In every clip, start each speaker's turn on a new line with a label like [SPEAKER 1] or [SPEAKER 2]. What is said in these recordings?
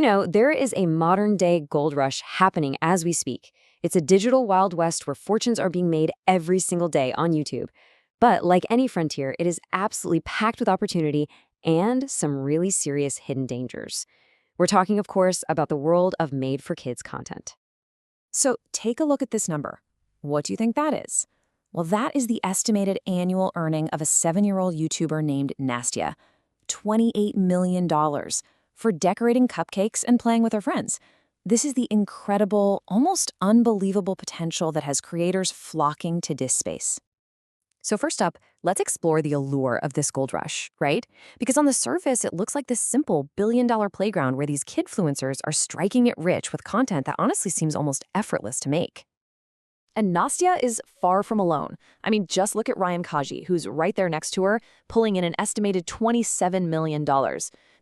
[SPEAKER 1] There is a modern-day gold rush happening as we speak. It's a digital Wild West where fortunes are being made every single day on YouTube. But like any frontier, it is absolutely packed with opportunity and some really serious hidden dangers. We're talking, of course, about the world of made-for-kids content.
[SPEAKER 2] So take a look at this number. What do you think that is? Well, that is the estimated annual earning of a 7-year-old YouTuber named Nastia. $28 million for decorating cupcakes and playing with her friends. This is the incredible, almost unbelievable potential that has creators flocking to this space. So first up, let's explore the allure of this gold rush, right? Because on the surface, it looks like this simple billion-dollar playground where these kidfluencers are striking it rich with content that honestly seems almost effortless to make. And Nastia is far from alone. I mean, just look at Ryan Kaji, who's right there next to her, pulling in an estimated $27 million.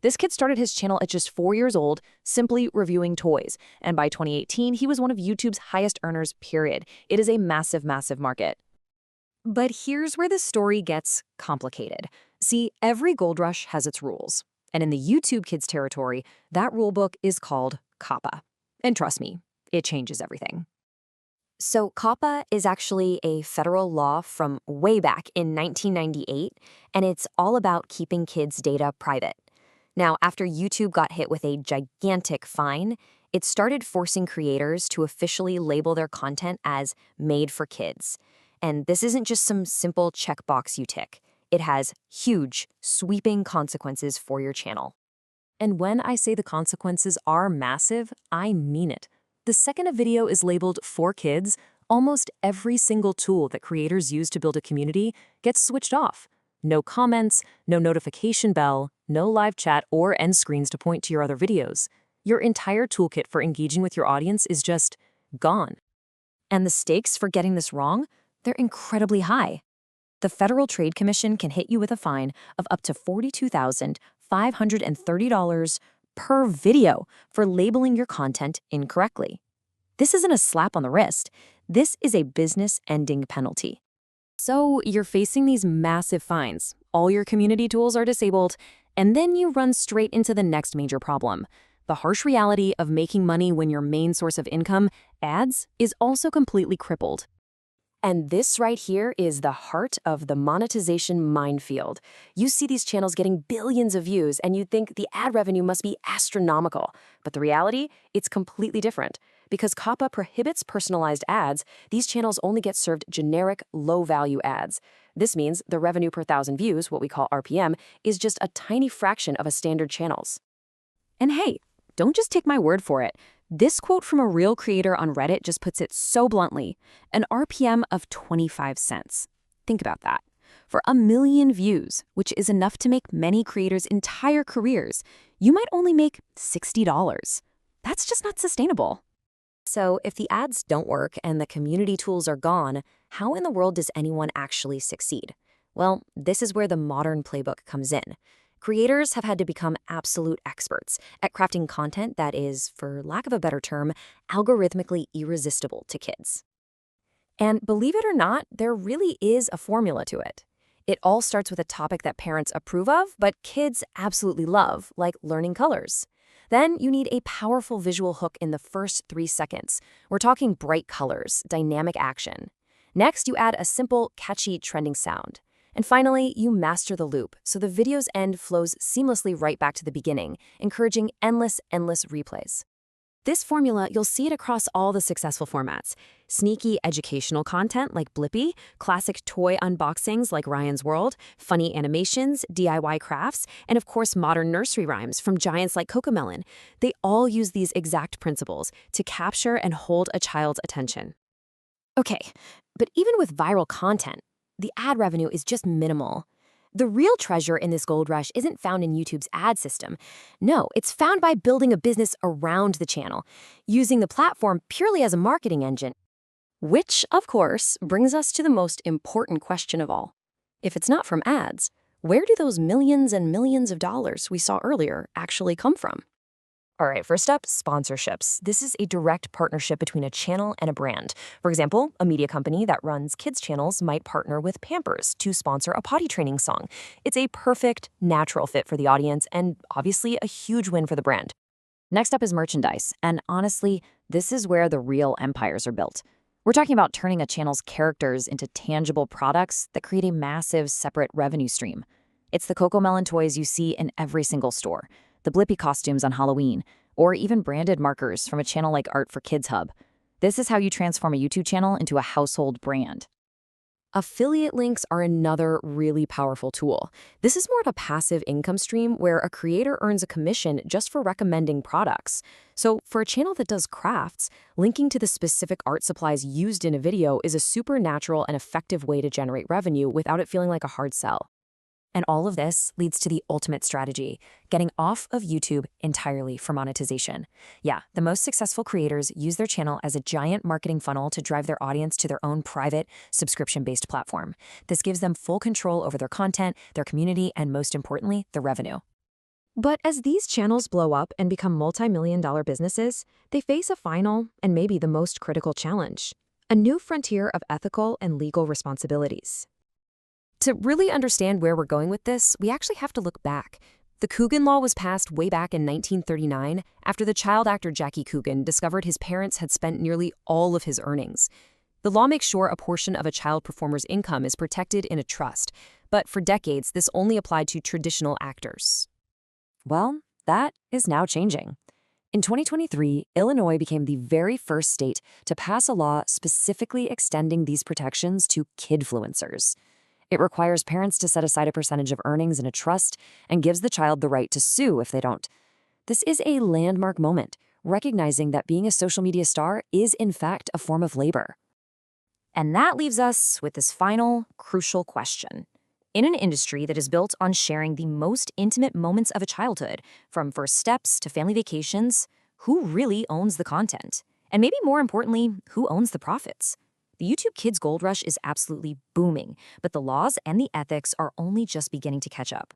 [SPEAKER 2] This kid started his channel at just 4 years old, simply reviewing toys. And by 2018, he was one of YouTube's highest earners, period. It is a massive, massive market. But here's where the story gets complicated. See, every gold rush has its rules. And in the YouTube Kids territory, that rulebook is called COPPA. And trust me, it changes everything.
[SPEAKER 1] So COPPA is actually a federal law from way back in 1998, and it's all about keeping kids' data private. Now, after YouTube got hit with a gigantic fine, it started forcing creators to officially label their content as made for kids. And this isn't just some simple checkbox you tick. It has huge, sweeping consequences for your channel.
[SPEAKER 2] And when I say the consequences are massive, I mean it. The second a video is labeled for kids, almost every single tool that creators use to build a community gets switched off. No comments, no notification bell, no live chat or end screens to point to your other videos. Your entire toolkit for engaging with your audience is just gone. And the stakes for getting this wrong? They're incredibly high. The Federal Trade Commission can hit you with a fine of up to $42,530 per video for labeling your content incorrectly. This isn't a slap on the wrist. This is a business-ending penalty. So you're facing these massive fines, all your community tools are disabled, and then you run straight into the next major problem. The harsh reality of making money when your main source of income, ads, is also completely crippled. And this right here is the heart of the monetization minefield. You see these channels getting billions of views, and you think the ad revenue must be astronomical. But the reality, it's completely different. Because COPPA prohibits personalized ads, these channels only get served generic, low-value ads. This means the revenue per 1,000 views, what we call RPM, is just a tiny fraction of a standard channel's. And hey, don't just take my word for it. This quote from a real creator on Reddit just puts it so bluntly, an RPM of 25 cents. Think about that. For 1 million views, which is enough to make many creators' entire careers, you might only make $60. That's just not sustainable. So if the ads don't work and the community tools are gone, how in the world does anyone actually succeed? Well, this is where the modern playbook comes in. Creators have had to become absolute experts at crafting content that is, for lack of a better term, algorithmically irresistible to kids. And believe it or not, there really is a formula to it. It all starts with a topic that parents approve of, but kids absolutely love, like learning colors. Then you need a powerful visual hook in the first 3 seconds. We're talking bright colors, dynamic action. Next, you add a simple, catchy, trending sound. And finally, you master the loop, so the video's end flows seamlessly right back to the beginning, encouraging endless replays. This formula, you'll see it across all the successful formats. Sneaky educational content like Blippi, classic toy unboxings like Ryan's World, funny animations, DIY crafts, and of course modern nursery rhymes from giants like Cocomelon. They all use these exact principles to capture and hold a child's attention. Okay, but even with viral content, the ad revenue is just minimal. The real treasure in this gold rush isn't found in YouTube's ad system. No, it's found by building a business around the channel, using the platform purely as a marketing engine. Which, of course, brings us to the most important question of all. If it's not from ads, where do those millions and millions of dollars we saw earlier actually come from? All right, first up, sponsorships. This is a direct partnership between a channel and a brand. For example, a media company that runs kids' channels might partner with Pampers to sponsor a potty training song. It's a perfect, natural fit for the audience and obviously a huge win for the brand. Next up is merchandise, and honestly, this is where the real empires are built. We're talking about turning a channel's characters into tangible products that create a massive separate revenue stream. It's the Cocomelon toys you see in every single store, the Blippi costumes on Halloween, or even branded markers from a channel like Art for Kids Hub. This is how you transform a YouTube channel into a household brand.
[SPEAKER 1] Affiliate links are another really powerful tool. This is more of a passive income stream where a creator earns a commission just for recommending products. So for a channel that does crafts, linking to the specific art supplies used in a video is a super natural and effective way to generate revenue without it feeling like a hard sell.
[SPEAKER 2] And all of this leads to the ultimate strategy, getting off of YouTube entirely for monetization. Yeah, the most successful creators use their channel as a giant marketing funnel to drive their audience to their own private, subscription-based platform. This gives them full control over their content, their community, and most importantly, the revenue.
[SPEAKER 1] But as these channels blow up and become multi-million-dollar businesses, they face a final and maybe the most critical challenge: a new frontier of ethical and legal responsibilities. To really understand where we're going with this, we actually have to look back. The Coogan Law was passed way back in 1939 after the child actor Jackie Coogan discovered his parents had spent nearly all of his earnings. The law makes sure a portion of a child performer's income is protected in a trust, but for decades this only applied to traditional actors.
[SPEAKER 2] Well, that is now changing. In 2023, Illinois became the very first state to pass a law specifically extending these protections to kidfluencers. It requires parents to set aside a percentage of earnings in a trust and gives the child the right to sue if they don't. This is a landmark moment, recognizing that being a social media star is in fact a form of labor. And that leaves us with this final, crucial question. In an industry that is built on sharing the most intimate moments of a childhood, from first steps to family vacations, who really owns the content? And maybe more importantly, who owns the profits? The YouTube Kids Gold Rush is absolutely booming, but the laws and the ethics are only just beginning to catch up.